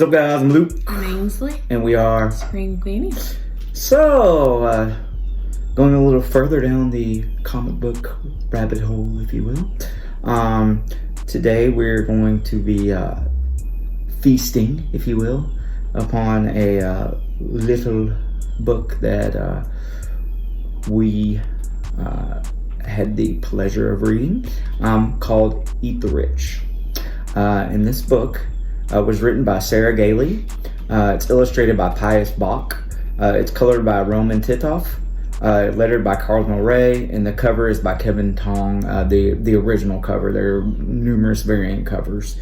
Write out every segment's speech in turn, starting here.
What's up, guys? I'm Luke. I'm Ainsley. And we are Scream Queenie. So, going a little further down the comic book rabbit hole, if you will. Today we're going to be feasting, if you will, upon a little book that we had the pleasure of reading, called Eat the Rich. And this book was written by Sarah Gailey. It's illustrated by Pius Bak. It's colored by Roman Titov. Lettered by Carl Ray, and the cover is by Kevin Tong. The original cover. There are numerous variant covers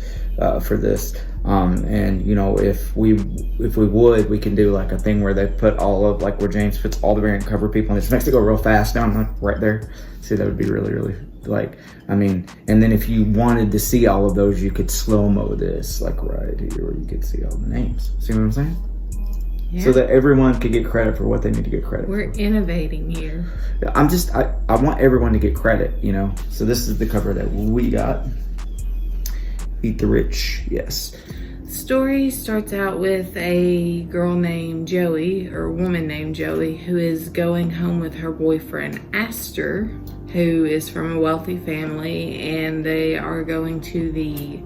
for this. And you know, if we would, we can do like a thing where they put all of, like, where James puts all the variant cover people, and it makes it go real fast down, like right there. See, that would be really, like, I mean, and then if you wanted to see all of those, you could slow-mo this, like right here, where you could see all the names. See what I'm saying? Yeah. So that everyone could get credit for what they need to get credit for. We're innovating here. I want everyone to get credit, you know? So this is the cover that we got. Eat the Rich, yes. The story starts out with a girl named Joey, or a woman named Joey, who is going home with her boyfriend Astor, who is from a wealthy family, and they are going to the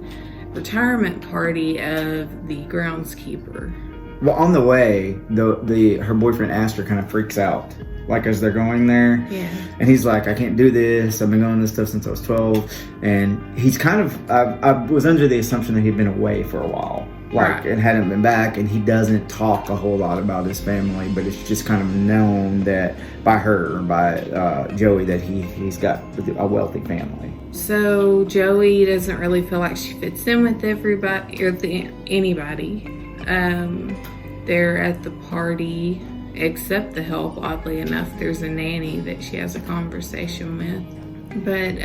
retirement party of the groundskeeper. Well, on the way, her boyfriend Astor kind of freaks out, like, as they're going there. Yeah. And he's like, I can't do this. I've been going to this stuff since I was 12. And he's kind of, I was under the assumption that he'd been away for a while, like, right, and hadn't been back. And he doesn't talk a whole lot about his family, but it's just kind of known that by Joey, that he's got a wealthy family. So Joey doesn't really feel like she fits in with everybody or anybody. They're at the party, except the help. Oddly enough, there's a nanny that she has a conversation with, but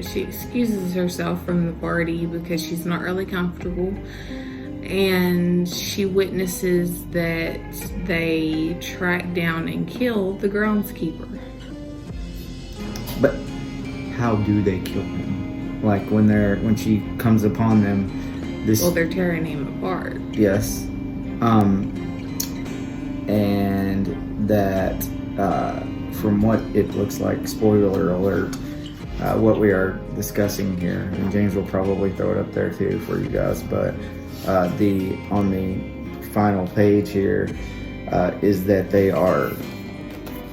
she excuses herself from the party because she's not really comfortable, and she witnesses that they track down and kill the groundskeeper. But how do they kill him? Like, when she comes upon them, they're tearing him apart. Yes. And that, from what it looks like, spoiler alert, what we are discussing here, and James will probably throw it up there too for you guys, but on the final page here is that they are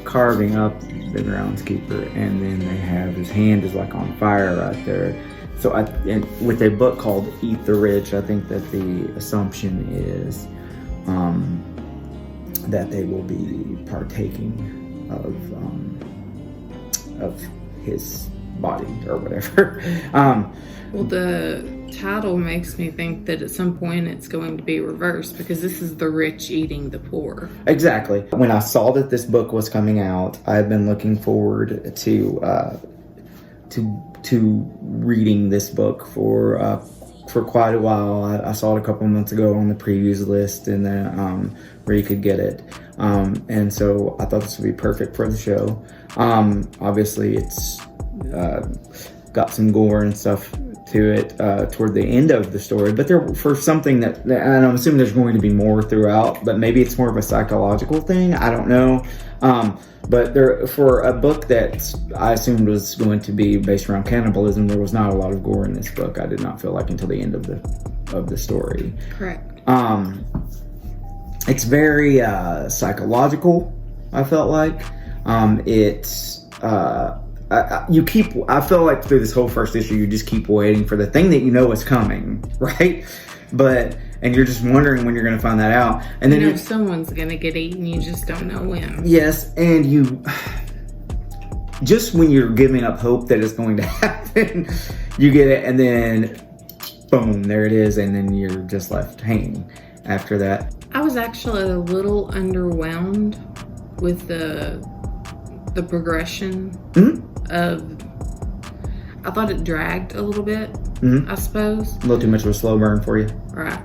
carving up the groundskeeper, and then they have his hand is like on fire right there. So and with a book called Eat the Rich, I think that the assumption is that they will be partaking of his body or whatever. Well, the title makes me think that at some point it's going to be reversed, because this is the rich eating the poor. Exactly. When I saw that this book was coming out, I've been looking forward to reading this book for quite a while. I saw it a couple months ago on the previews list, and then where you could get it, and so I thought this would be perfect for the show. Obviously, it's got some gore and stuff to it toward the end of the story, but for something that, and I'm assuming there's going to be more throughout, but maybe it's more of a psychological thing. I don't know. But for a book that I assumed was going to be based around cannibalism, there was not a lot of gore in this book. I did not feel like until the end of the story. Correct. It's very psychological, I felt like. I feel like through this whole first issue, you just keep waiting for the thing that you know is coming, right? And you're just wondering when you're going to find that out. And then someone's going to get eaten, you just don't know when. Yes, and you, just when you're giving up hope that it's going to happen, you get it, and then boom, there it is, and then you're just left hanging after that. I was actually a little underwhelmed with the progression of. I thought it dragged a little bit. I suppose a little too much of a slow burn for you, right?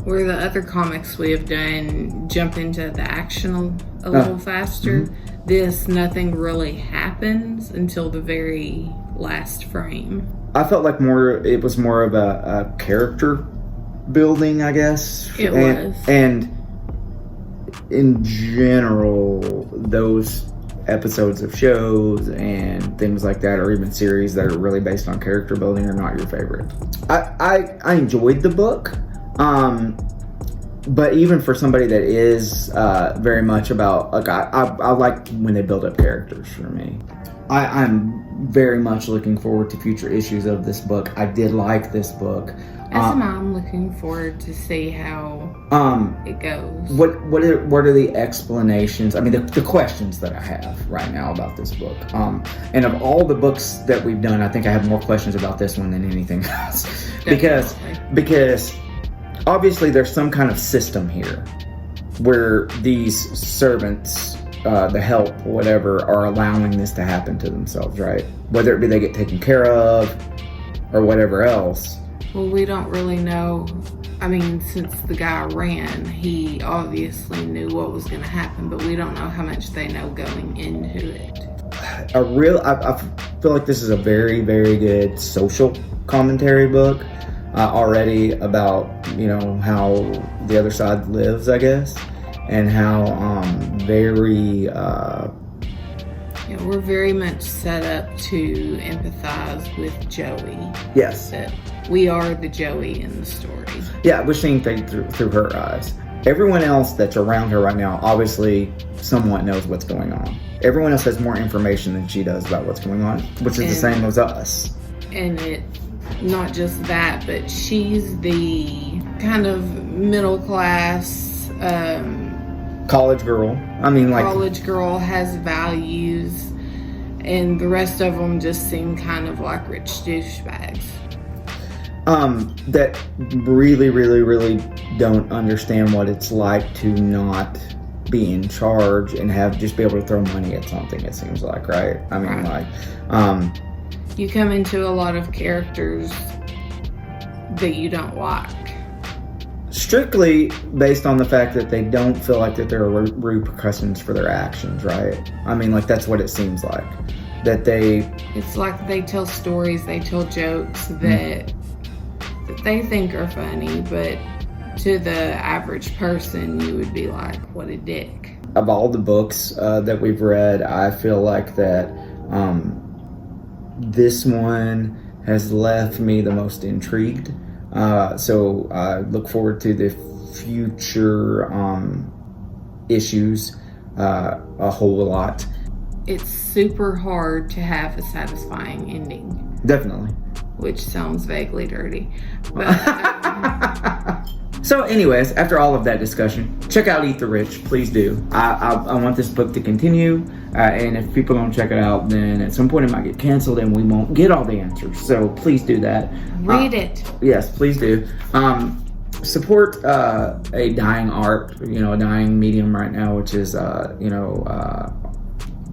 Where the other comics we have done jump into the action a little faster. This, nothing really happens until the very last frame. I felt like it was more of a character building, I guess. It was. And in general, those episodes of shows and things like that, or even series that are really based on character building, are not your favorite. I enjoyed the book, but even for somebody that is very much about, like, I like when they build up characters for me. I'm very much looking forward to future issues of this book. I did like this book. As a mom, looking forward to see how it goes. What are the explanations? I mean, the questions that I have right now about this book. And of all the books that we've done, I think I have more questions about this one than anything else. because obviously there's some kind of system here where these servants, the help, whatever, are allowing this to happen to themselves, right? Whether it be they get taken care of or whatever else. Well, we don't really know. I mean, since the guy ran, he obviously knew what was going to happen, but we don't know how much they know going into it. I feel like this is a very, very good social commentary book already about, you know, how the other side lives, I guess, and how very... Yeah, we're very much set up to empathize with Joey. Yes. That we are the Joey in the story. Yeah, we're seeing things through her eyes. Everyone else that's around her right now obviously somewhat knows what's going on. Everyone else has more information than she does about what's going on, which is the same as us. And it, not just that, but she's the kind of middle class... college girl. I mean, like, college girl, has values, and the rest of them just seem kind of like rich douchebags. That really, really, really don't understand what it's like to not be in charge and just be able to throw money at something, it seems like, right? I mean, right. Like, you come into a lot of characters that you don't like. Strictly based on the fact that they don't feel like that there are repercussions for their actions, right? I mean, like, that's what it seems like. That it's like they tell stories, they tell jokes that they think are funny, but to the average person, you would be like, what a dick. Of all the books that we've read, I feel like that this one has left me the most intrigued. So I look forward to the future issues a whole lot. It's super hard to have a satisfying ending. Definitely. Which sounds vaguely dirty. But, So anyways, after all of that discussion, check out Eat the Rich. Please do. I want this book to continue. And if people don't check it out, then at some point it might get canceled and we won't get all the answers. So please do that. Read it. Yes, please do. Support a dying art, a dying medium right now, which is,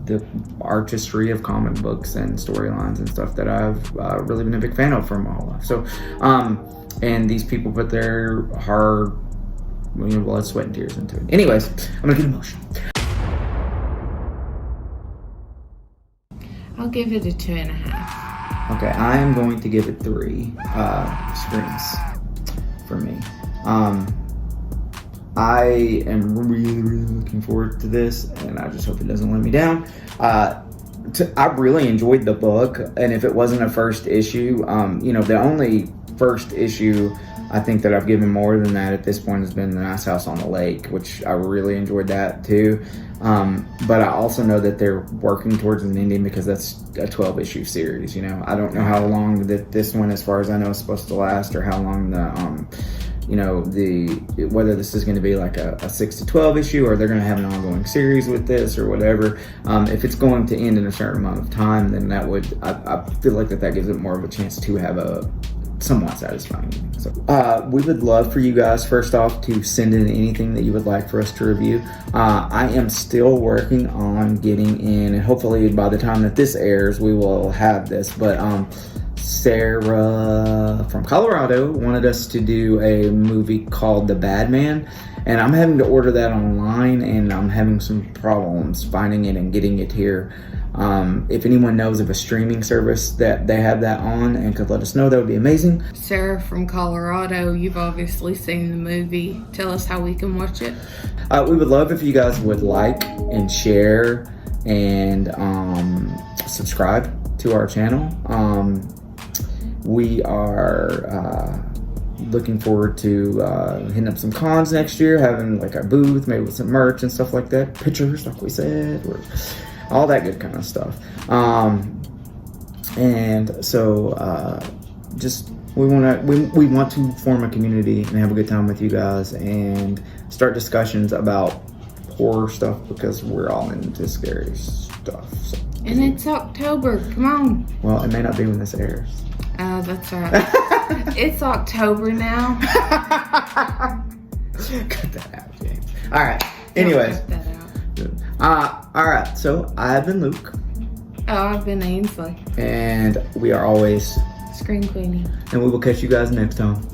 the artistry of comic books and storylines and stuff that I've really been a big fan of for my whole life. So, and these people put their hard, blood, sweat, and tears into it. Anyways, I'm gonna get emotional. I'll give it a 2.5. Okay, I am going to give it 3 screens for me. I am really, really looking forward to this, and I just hope it doesn't let me down. I really enjoyed the book, and if it wasn't a first issue, the only first issue I think that I've given more than that at this point has been The Nice House on the Lake, which I really enjoyed that too. But I also know that they're working towards an ending because that's a 12-issue series. I don't know how long that this one, as far as I know, is supposed to last, or how long whether this is going to be like a 6 to 12 issue, or they're going to have an ongoing series with this, or whatever. If it's going to end in a certain amount of time, then that would, I feel like that gives it more of a chance to have a somewhat satisfying. So, we would love for you guys, first off, to send in anything that you would like for us to review. I am still working on getting in, and hopefully by the time that this airs, we will have this, but Sarah from Colorado wanted us to do a movie called The Bad Man, and I'm having to order that online, and I'm having some problems finding it and getting it here. If anyone knows of a streaming service that they have that on and could let us know, that would be amazing. Sarah from Colorado, you've obviously seen the movie. Tell us how we can watch it. We would love if you guys would like and share and subscribe to our channel. We are looking forward to hitting up some cons next year, having like a booth, maybe with some merch and stuff like that, pictures like we said, or all that good kind of stuff. And so just we want to form a community and have a good time with you guys and start discussions about horror stuff, because we're all into scary stuff. So. And it's October, come on. Well, it may not be when this airs. Oh, that's right. It's October now. Cut that out, James. All right. Anyways. Cut that out. All right. So I've been Luke. Oh, I've been Ainsley. And we are always Scream Queenie. And we will catch you guys next time.